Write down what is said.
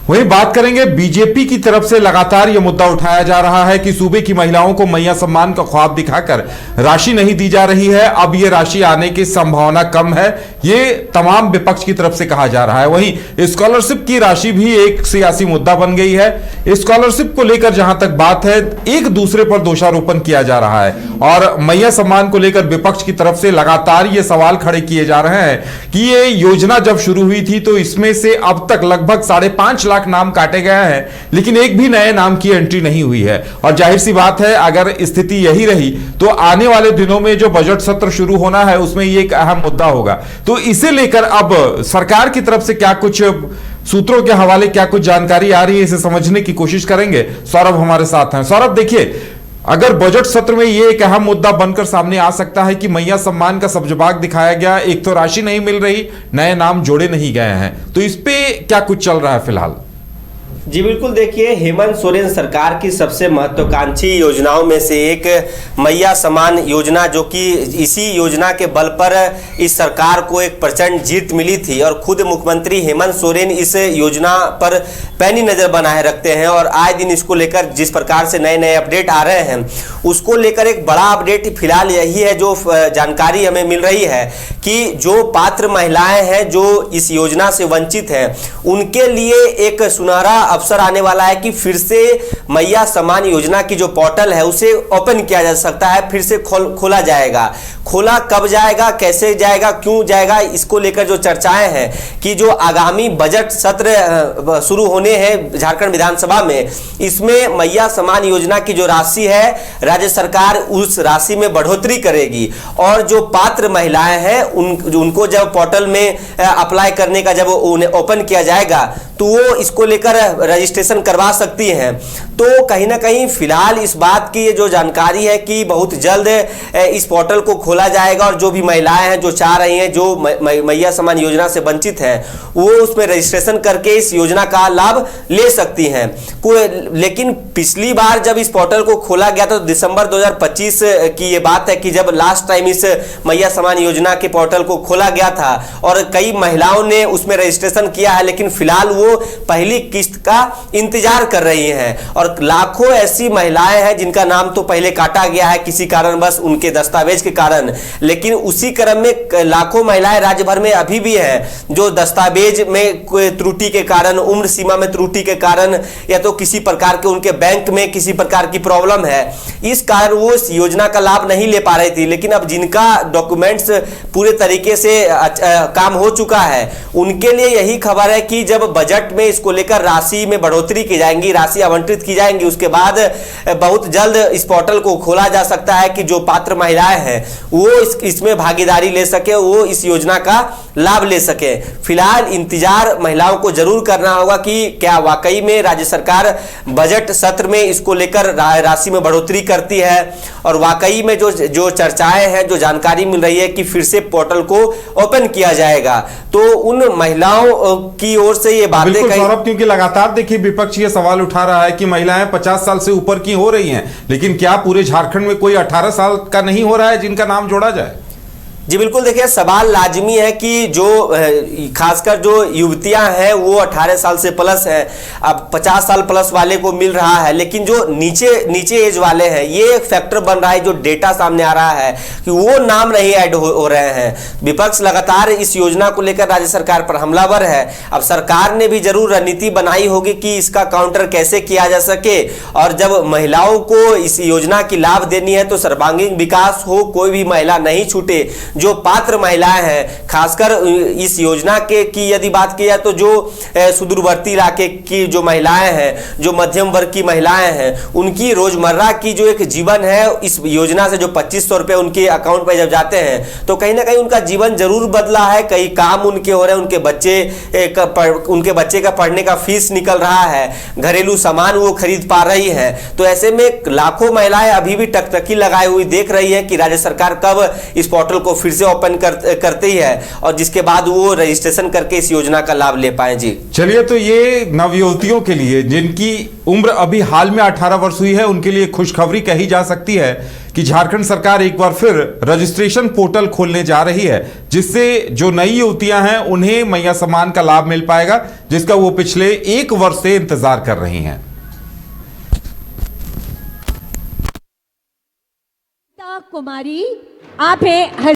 वहीं बात करेंगे, बीजेपी की तरफ से लगातार यह मुद्दा उठाया जा रहा है कि सूबे की महिलाओं को मैया सम्मान का ख्वाब दिखाकर राशि नहीं दी जा रही है। अब यह राशि आने की संभावना कम है, ये तमाम विपक्ष की तरफ से कहा जा रहा है। वहीं स्कॉलरशिप की राशि भी एक सियासी मुद्दा बन गई है। स्कॉलरशिप को लेकर जहां तक बात है, एक दूसरे पर दोषारोपण किया जा रहा है और मैया सम्मान को लेकर विपक्ष की तरफ से लगातार ये सवाल खड़े किए जा रहे हैं कि ये योजना जब शुरू हुई थी तो इसमें से अब तक लगभग 5.5 लाख नाम काटे गए हैं, लेकिन एक भी नए नाम की एंट्री नहीं हुई है। और जाहिर सी बात है, अगर स्थिति यही रही तो आने वाले दिनों में जो बजट सत्र शुरू होना है उसमें ये एक अहम मुद्दा होगा। तो इसे लेकर अब सरकार की तरफ से क्या कुछ सूत्रों के हवाले क्या कुछ जानकारी आ रही है, इसे समझने की कोशिश करेंगे। सौरभ हमारे साथ हैं। सौरभ, देखिए, अगर बजट सत्र में यह एक अहम मुद्दा बनकर सामने आ सकता है कि मैया सम्मान का सब्जबाग दिखाया गया, एक तो राशि नहीं मिल रही, नए नाम जोड़े नहीं गए हैं, तो इस पे क्या कुछ चल रहा है फिलहाल? जी बिल्कुल, देखिए, हेमंत सोरेन सरकार की सबसे महत्वाकांक्षी योजनाओं में से एक मैया सम्मान योजना, जो कि इसी योजना के बल पर इस सरकार को एक प्रचंड जीत मिली थी और खुद मुख्यमंत्री हेमंत सोरेन इस योजना पर पैनी नजर बनाए रखते हैं और आए दिन इसको लेकर जिस प्रकार से नए नए अपडेट आ रहे हैं, उसको लेकर एक बड़ा अपडेट फिलहाल यही है जो जानकारी हमें मिल रही है कि जो पात्र महिलाएं हैं जो इस योजना से वंचित हैं, उनके लिए एक सुनहरा अवसर आने वाला है कि फिर से मैया सम्मान योजना की जो पोर्टल है उसे ओपन किया जा सकता है, फिर से खोला जाएगा। खोला कब जाएगा, कैसे जाएगा, क्यों जाएगा, इसको लेकर जो चर्चाएं हैं कि जो आगामी बजट सत्र शुरू होने हैं झारखंड विधानसभा में, इसमें मैया सम्मान योजना की जो राशि है राज्य सरकार उस राशि में बढ़ोतरी करेगी और जो पात्र महिलाएं हैं उनको जब पोर्टल में अप्लाई करने का जब उन्हें ओपन किया जाएगा तो वो इसको लेकर रजिस्ट्रेशन करवा सकती हैं। तो कहीं ना कहीं फिलहाल इस बात की जो जानकारी है कि बहुत जल्द इस पोर्टल को खोला जाएगा और जो भी महिलाएं हैं जो चाह रही हैं, जो मैया सम्मान योजना से वंचित हैं, वो उसमें रजिस्ट्रेशन करके इस योजना का लाभ ले सकती हैं। लेकिन पिछली बार जब इस पोर्टल को खोला गया था तो दिसंबर 2025 की ये बात है कि जब लास्ट टाइम इस मैया सम्मान योजना के पोर्टल को खोला गया था और कई महिलाओं ने उसमें रजिस्ट्रेशन किया है, लेकिन फिलहाल वो पहली किस्त का इंतजार कर रही हैं और लाखों ऐसी महिलाएं हैं जिनका नाम तो पहले काटा गया है किसी कारणवश उनके दस्तावेज के कारण, लेकिन उसी क्रम में लाखों महिलाएं राज्य भर में अभी भी हैं जो दस्तावेज में कोई त्रुटि के कारण, उम्र सीमा में त्रुटि के कारण या तो किसी प्रकार के उनके बैंक में किसी प्रकार की प्रॉब्लम है, इस कारण वो इस योजना का लाभ नहीं ले पा रही थी। लेकिन अब जिनका डॉक्यूमेंट्स पूरे तरीके से काम हो चुका है, उनके लिए यही खबर है कि जब बजट में इसको लेकर राशि में बढ़ोतरी की जाएंगी, राशि आवंटित की जाएंगी, उसके बाद बहुत जल्द इस पोर्टल को खोला जा सकता है कि जो पात्र महिलाएं हैं वो इसमें भागीदारी ले सके, वो इस योजना का लाभ ले सके। फिलहाल इंतजार महिलाओं को जरूर करना होगा कि क्या वाकई में राज्य सरकार बजट सत्र में इसको लेकर राशि में बढ़ोतरी करती है और वाकई में जो चर्चाएं हैं, जो जानकारी मिल रही है कि फिर से पोर्टल को ओपन किया जाएगा, तो उन महिलाओं की ओर से ये बातें सौरभ, क्योंकि लगातार देखिए विपक्ष ये सवाल उठा रहा है कि महिलाएं 50 साल से ऊपर की हो रही हैं, लेकिन क्या पूरे झारखंड में कोई 18 साल का नहीं हो रहा है जिनका नाम जोड़ा जाए? जी बिल्कुल, देखिए, सवाल लाजमी है कि जो खासकर जो युवतियां हैं वो 18 साल से प्लस हैं, अब 50 साल प्लस वाले को मिल रहा है, लेकिन जो नीचे एज वाले हैं, ये एक फैक्टर बन रहा है जो डेटा सामने आ रहा है कि वो नाम नहीं ऐड हो रहे हैं। विपक्ष लगातार इस योजना को लेकर राज्य सरकार पर हमलावर है। अब सरकार ने भी जरूर रणनीति बनाई होगी कि इसका काउंटर कैसे किया जा सके और जब महिलाओं को इस योजना की लाभ देनी है तो सर्वांगीण विकास हो, कोई भी महिला नहीं छूटे। जो पात्र महिलाएं हैं, खासकर इस योजना के की यदि बात की जाए तो जो सुदूरवर्ती इलाके की जो महिलाएं हैं, जो मध्यम वर्ग की महिलाएं हैं, उनकी रोजमर्रा की जो एक जीवन है, इस योजना से जो 2500 रुपए उनके अकाउंट में जब जाते हैं तो कहीं ना कहीं उनका जीवन जरूर बदला है। कई काम उनके हो रहे हैं, उनके बच्चे का पढ़ने का फीस निकल रहा है, घरेलू सामान वो खरीद पा रही है। तो ऐसे में लाखों महिलाएं अभी भी टकटकी लगाई हुई देख रही है कि राज्य सरकार कब इस पोर्टल को फिर से ओपन करते ही है, और जिसके बाद वो रजिस्ट्रेशन करके इस योजना का लाभ ले पाए। जी चलिए, तो ये नवयुवतियों के लिए जिनकी उम्र अभी हाल में 18 वर्ष हुई है, उनके लिए खुशखबरी कही जा सकती है कि झारखंड सरकार एक बार फिर रजिस्ट्रेशन पोर्टल खोलने जा रही है, जिससे जो नई युवतियां हैं उन्हें मैया सम्मान का लाभ मिल पाएगा, जिसका वो पिछले 1 वर्ष से इंतजार कर रही हैं। कुमारी आप हैं